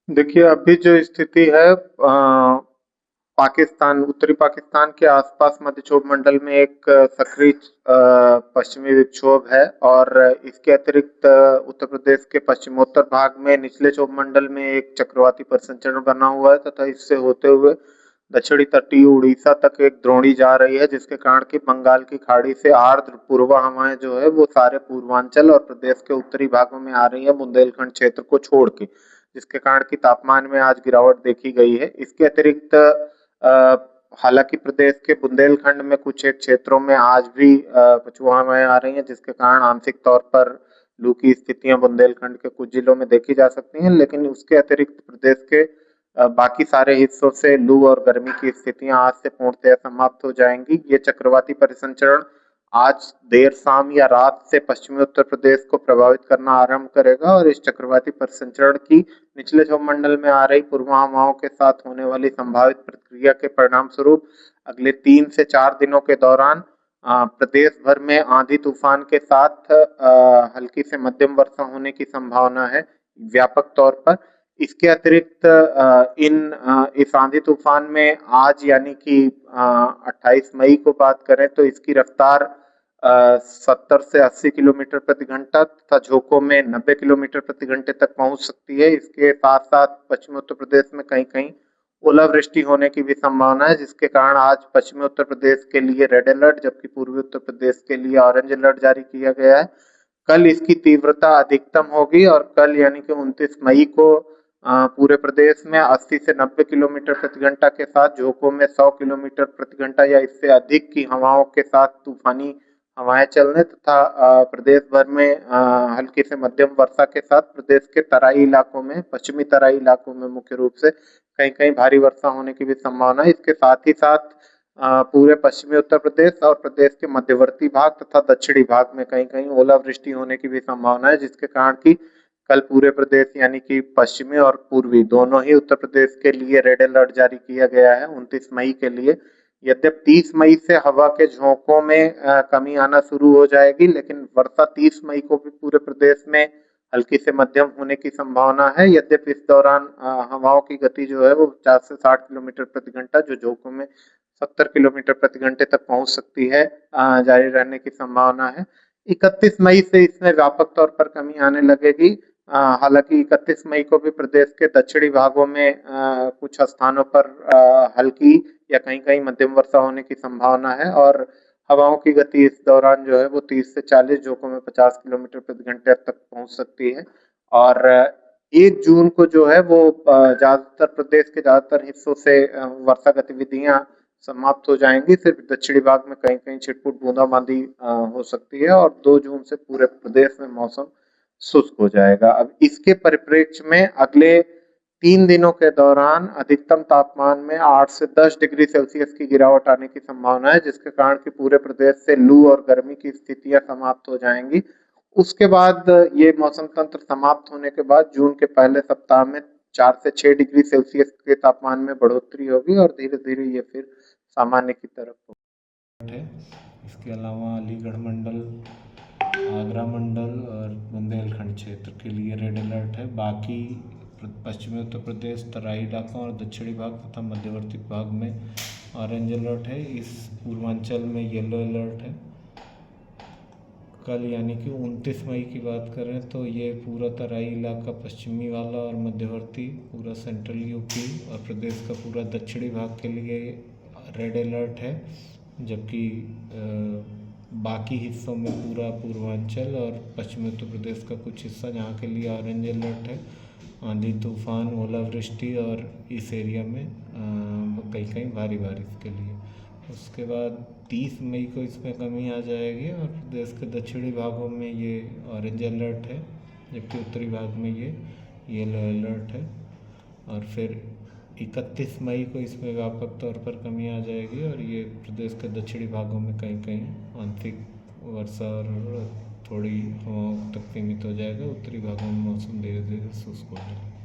देखिए, अभी जो स्थिति है पाकिस्तान, उत्तरी पाकिस्तान के आसपास मध्यक्षोभ मंडल में एक सक्रिय पश्चिमी विक्षोभ है और इसके अतिरिक्त उत्तर प्रदेश के पश्चिमोत्तर भाग में निचले क्षोभ मंडल में एक चक्रवाती परिसंचरण बना हुआ है तथा इससे होते हुए दक्षिणी तटीय उड़ीसा तक एक द्रोणी जा रही है, जिसके कारण की बंगाल की खाड़ी से आर्द्र पूर्वा हवाएं जो है वो सारे पूर्वांचल और प्रदेश के उत्तरी भागों में आ रही है, बुंदेलखंड क्षेत्र को छोड़ के, जिसके कारण की तापमान में आज गिरावट देखी गई है। इसके अतिरिक्त हालांकि प्रदेश के बुंदेलखंड में कुछ एक क्षेत्रों में आज भी पछुआ हवाएं आ रही हैं, जिसके कारण आंशिक तौर पर लू की स्थितियां बुंदेलखंड के कुछ जिलों में देखी जा सकती हैं, लेकिन उसके अतिरिक्त प्रदेश के बाकी सारे हिस्सों से लू और गर्मी की स्थितियां आज से पूर्णतः समाप्त हो जाएंगी। ये चक्रवाती परिसंचरण आज देर शाम या रात से पश्चिमी उत्तर प्रदेश को प्रभावित करना आरंभ करेगा और इस चक्रवाती परिसंचरण की निचले क्षोभमंडल में आ रही पूर्वा हवाओं के साथ होने वाली संभावित प्रतिक्रिया के परिणाम स्वरूप अगले 3 से 4 दिनों के दौरान प्रदेश भर में आंधी तूफान के साथ हल्की से मध्यम वर्षा होने की संभावना है व्यापक तौर पर। इसके अतिरिक्त इस आंधी तूफान में आज यानी कि 28 मई को बात करें तो इसकी रफ्तार 70 से 80 किलोमीटर प्रति घंटा तथा झोंकों में 90 किलोमीटर प्रति घंटे तक पहुंच सकती है। इसके साथ साथ पश्चिमी उत्तर प्रदेश में कहीं कहीं ओलावृष्टि होने की भी संभावना है, जिसके कारण आज पश्चिमी उत्तर प्रदेश के लिए रेड अलर्ट जबकि पूर्वी उत्तर प्रदेश के लिए ऑरेंज अलर्ट जारी किया गया है। कल इसकी तीव्रता अधिकतम होगी और कल यानी कि 29 मई को पूरे प्रदेश में 80 से 90 किलोमीटर प्रति घंटा के साथ झोंकों में 100 किलोमीटर प्रति घंटा या इससे अधिक की हवाओं के साथ तूफानी हवाएं चलने तथा प्रदेश भर में हल्की से मध्यम वर्षा के साथ प्रदेश के तराई इलाकों में, पश्चिमी तराई इलाकों में मुख्य रूप से कहीं कहीं भारी वर्षा होने की भी संभावना है। इसके साथ ही साथ पूरे पश्चिमी उत्तर प्रदेश और प्रदेश के मध्यवर्ती भाग तथा दक्षिणी भाग में कहीं कहीं ओलावृष्टि होने की भी संभावना है, जिसके कारण की कल पूरे प्रदेश यानी कि पश्चिमी और पूर्वी दोनों ही उत्तर प्रदेश के लिए रेड अलर्ट जारी किया गया है 29 मई के लिए। यद्यप 30 मई से हवा के झोंकों में कमी आना शुरू हो जाएगी, लेकिन वर्षा 30 मई को भी पूरे प्रदेश में हल्की से मध्यम होने की संभावना है। यद्यप इस दौरान हवाओं की गति जो है वो 50 से 60 किलोमीटर प्रति घंटा जो झोंकों में 70 किलोमीटर प्रति घंटे तक पहुंच सकती है, जारी रहने की संभावना है। 31 मई से इसमें व्यापक तौर पर कमी आने लगेगी। हालांकि 31 मई को भी प्रदेश के दक्षिणी भागों में कुछ स्थानों पर हल्की या कहीं कहीं मध्यम वर्षा होने की संभावना है और हवाओं की गति इस दौरान जो है वो 30 से 40, झोंकों में 50 किलोमीटर प्रति घंटे तक पहुंच सकती है। और 1 जून को जो है वो ज्यादातर प्रदेश के ज्यादातर हिस्सों से वर्षा गतिविधियां समाप्त हो जाएंगी। सिर्फ दक्षिणी भाग में कहीं कहीं छिटपुट बूंदाबांदी हो सकती है और 2 जून से पूरे प्रदेश में मौसम शुष्क हो जाएगा। अब इसके परिप्रेक्ष्य में अगले 3 दिनों के दौरान अधिकतम तापमान में 8 से 10 डिग्री सेल्सियस की गिरावट आने की संभावना है, जिसके कारण कि पूरे प्रदेश से लू और गर्मी की स्थितियां समाप्त हो जाएंगी। उसके बाद ये मौसम तंत्र समाप्त होने के बाद जून के पहले सप्ताह में 4 से 6 डिग्री सेल्सियस के तापमान में बढ़ोतरी होगी और धीरे धीरे ये फिर सामान्य की तरफ होगी। है। इसके अलावा अलीगढ़ मंडल, आगरा मंडल और बुंदेलखंड क्षेत्र के लिए रेड अलर्ट है। बाकी पश्चिमी उत्तर प्रदेश, तराई इलाकों और दक्षिणी भाग तथा मध्यवर्ती भाग में ऑरेंज अलर्ट है। इस पूर्वांचल में येलो अलर्ट है। कल यानी कि 29 मई की बात करें तो ये पूरा तराई इलाका, पश्चिमी वाला और मध्यवर्ती पूरा सेंट्रल यूपी और प्रदेश का पूरा दक्षिणी भाग के लिए रेड अलर्ट है, जबकि बाकी हिस्सों में पूरा पूर्वांचल और पश्चिमी उत्तर प्रदेश का कुछ हिस्सा जहाँ के लिए ऑरेंज अलर्ट है। आंधी तूफान, ओलावृष्टि और इस एरिया में कहीं कहीं भारी बारिश के लिए। उसके बाद 30 मई को इसमें कमी आ जाएगी और प्रदेश के दक्षिणी भागों में ये ऑरेंज अलर्ट है, जबकि उत्तरी भाग में ये येलो अलर्ट है। और फिर 31 मई को इसमें व्यापक तौर पर कमी आ जाएगी और ये प्रदेश के दक्षिणी भागों में कहीं कहीं आंशिक वर्षा और थोड़ी हवाओं तक सीमित हो जाएगा। उत्तरी भागों में मौसम धीरे धीरे शुष्क हो जाएगा।